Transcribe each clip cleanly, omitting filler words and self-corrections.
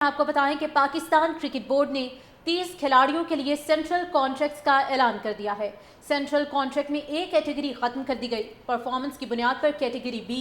آپ کو بتائیں کہ پاکستان کرکٹ بورڈ نے 30 کھلاڑیوں کے لیے سینٹرل کانٹریکٹس کا اعلان کر دیا ہے۔ سینٹرل کانٹریکٹ میں ایک کیٹیگری ختم کر دی گئی۔ پرفارمنس کی بنیاد پر کیٹیگری بی،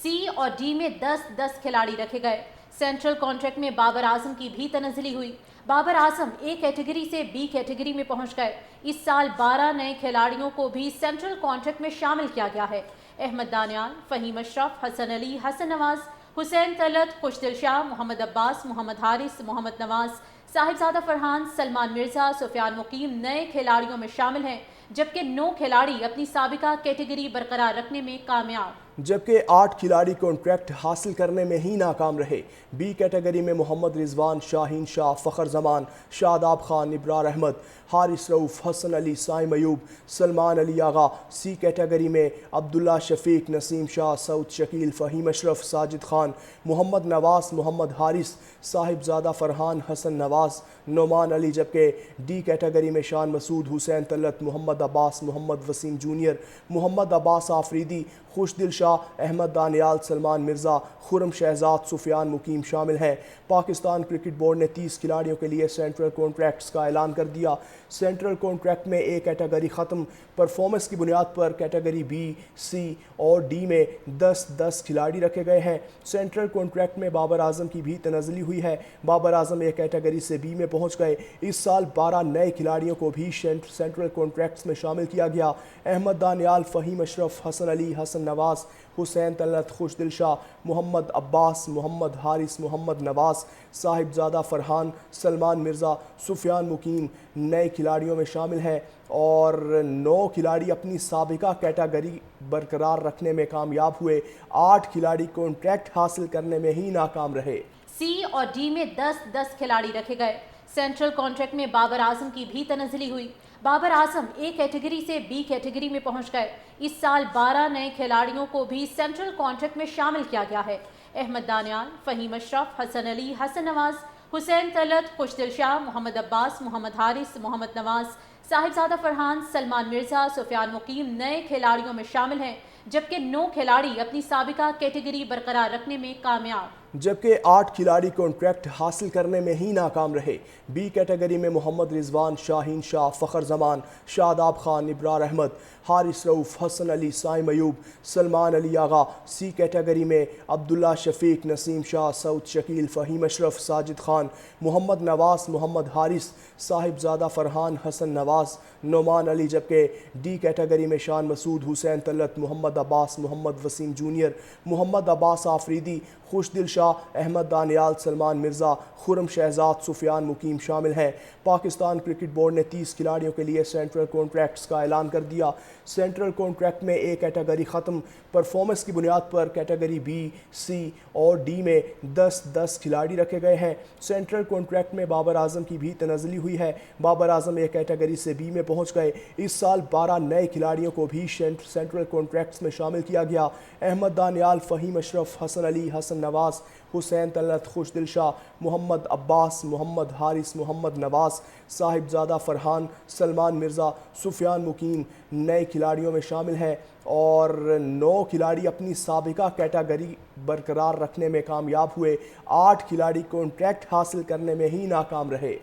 سی اور ڈی میں 10 کھلاڑی رکھے گئے۔ سینٹرل کانٹریکٹ میں بابر اعظم کی بھی تنزلی ہوئی۔ بابر اعظم اے کیٹیگری سے بی کیٹیگری میں پہنچ گئے۔ اس سال 12 نئے کھلاڑیوں کو بھی سینٹرل کانٹریکٹ میں شامل کیا گیا ہے۔ احمد دانیال، فہیم اشرف، حسن علی، حسن نواز، حسین طلعت، خوشدل شاہ، محمد عباس، محمد حارث، محمد نواز، صاحبزادہ فرحان، سلمان مرزا، سفیان مقیم نئے کھلاڑیوں میں شامل ہیں، جبکہ 9 کھلاڑی اپنی سابقہ کیٹیگری برقرار رکھنے میں کامیاب۔ جبکہ 8 کھلاڑی کانٹریکٹ حاصل کرنے میں ہی ناکام رہے۔ بی کیٹیگری میں محمد رضوان، شاہین شاہ، فخر زمان، شاداب خان، ابرار احمد، حارث رؤف، حسن علی، سائم ایوب، سلمان علی آغا۔ سی کیٹیگری میں عبداللہ شفیق، نسیم شاہ، سعود شکیل، فہیم اشرف، ساجد خان، محمد نواز، محمد حارث، صاحبزادہ فرحان، حسن نواز، نعمان علی۔ جبکہ ڈی کیٹیگری میں شان مسعود، حسین طلعت، محمد عباس، محمد وسیم جونیئر، محمد عباس آفریدی، خوشدل شاہ، احمد دانیال، سلمان مرزا، خرم شہزاد، سفیان مقیم شامل ہیں۔ پاکستان کرکٹ بورڈ نے 30 کھلاڑیوں کے لیے سینٹرل کانٹریکٹس کا اعلان کر دیا۔ سینٹرل کانٹریکٹ میں ایک کیٹیگری ختم۔ پرفارمنس کی بنیاد پر کیٹیگری بی، سی اور ڈی میں 10 کھلاڑی رکھے گئے ہیں۔ سینٹرل کانٹریکٹ میں بابر اعظم کی بھی تنزلی ہوئی ہے۔ بابر اعظم ایک کیٹیگری سے بی میں پہنچ گئے۔ اس سال 12 نئے کھلاڑیوں کو بھی سینٹرل کانٹریکٹس میں شامل کیا گیا۔ احمد دانیال، فہیم اشرف، حسن علی، حسن نواز، حسین طلعت، خوشدل شاہ، محمد عباس، محمد حارث، محمد نواز، صاحبزادہ فرحان، سلمان مرزا، سفیان مقیم نئے کھلاڑیوں میں شامل ہیں اور 9 کھلاڑی اپنی سابقہ کیٹیگری برقرار رکھنے میں کامیاب ہوئے۔ 8 کھلاڑی کانٹریکٹ حاصل کرنے میں ہی ناکام رہے۔ سی اور ڈی میں 10 کھلاڑی رکھے گئے۔ سینٹرل کانٹریکٹ میں بابر اعظم کی بھی تنزلی ہوئی۔ بابر اعظم اے کیٹیگری سے بی کیٹیگری میں پہنچ گئے۔ اس سال 12 نئے کھلاڑیوں کو بھی سینٹرل کانٹریکٹ میں شامل کیا گیا ہے۔ احمد دانیال، فہیم اشرف، حسن علی، حسن نواز، حسین طلعت، خوشدل شاہ، محمد عباس، محمد حارث، محمد نواز، صاحبزادہ فرحان، سلمان مرزا، سفیان مقیم نئے کھلاڑیوں میں شامل ہیں، جبکہ 9 کھلاڑی اپنی سابقہ کیٹیگری برقرار رکھنے میں کامیاب۔ جبکہ 8 کھلاڑی کانٹریکٹ حاصل کرنے میں ہی ناکام رہے۔ بی کیٹیگری میں محمد رضوان، شاہین شاہ، فخر زمان، شاداب خان، ابرار احمد، حارث رؤف، حسن علی، سائم ایوب، سلمان علی آغا۔ سی کیٹیگری میں عبداللہ شفیق، نسیم شاہ، سعود شکیل، فہیم اشرف، ساجد خان، محمد نواز، محمد حارث، صاحبزادہ فرحان، حسن نواز، نعمان علی۔ جبکہ ڈی کیٹیگری میں شان مسعود، حسین طلعت، محمد عباس، محمد وسیم جونیئر، محمد عباس آفریدی، خوشدل شاہ، احمد دانیال، سلمان مرزا، خرم شہزاد، سفیان مقیم شامل ہیں۔ پاکستان کرکٹ بورڈ نے 30 کھلاڑیوں کے لیے سینٹرل کانٹریکٹس کا اعلان کر دیا۔ سینٹرل کانٹریکٹ میں ایک کیٹیگری ختم۔ پرفارمنس کی بنیاد پر کیٹیگری بی، سی اور ڈی میں 10 کھلاڑی رکھے گئے ہیں۔ سینٹرل کانٹریکٹ میں بابر اعظم کی بھی تنزلی ہوئی ہے۔ بابر اعظم ایک کیٹیگری سے بی میں پہنچ گئے۔ اس سال 12 نئے کھلاڑیوں کو بھی سینٹرل کانٹریکٹس میں شامل کیا گیا۔ احمد دانیال، فہیم اشرف، حسن علی، حسن نواز، حسین طلعت، خوشدل شاہ، محمد عباس، محمد حارث، محمد نواز، صاحبزادہ فرحان، سلمان مرزا، سفیان مقیم نئے کھلاڑیوں میں شامل ہیں اور 9 کھلاڑی اپنی سابقہ کیٹیگری برقرار رکھنے میں کامیاب ہوئے۔ 8 کھلاڑی کانٹریکٹ حاصل کرنے میں ہی ناکام رہے۔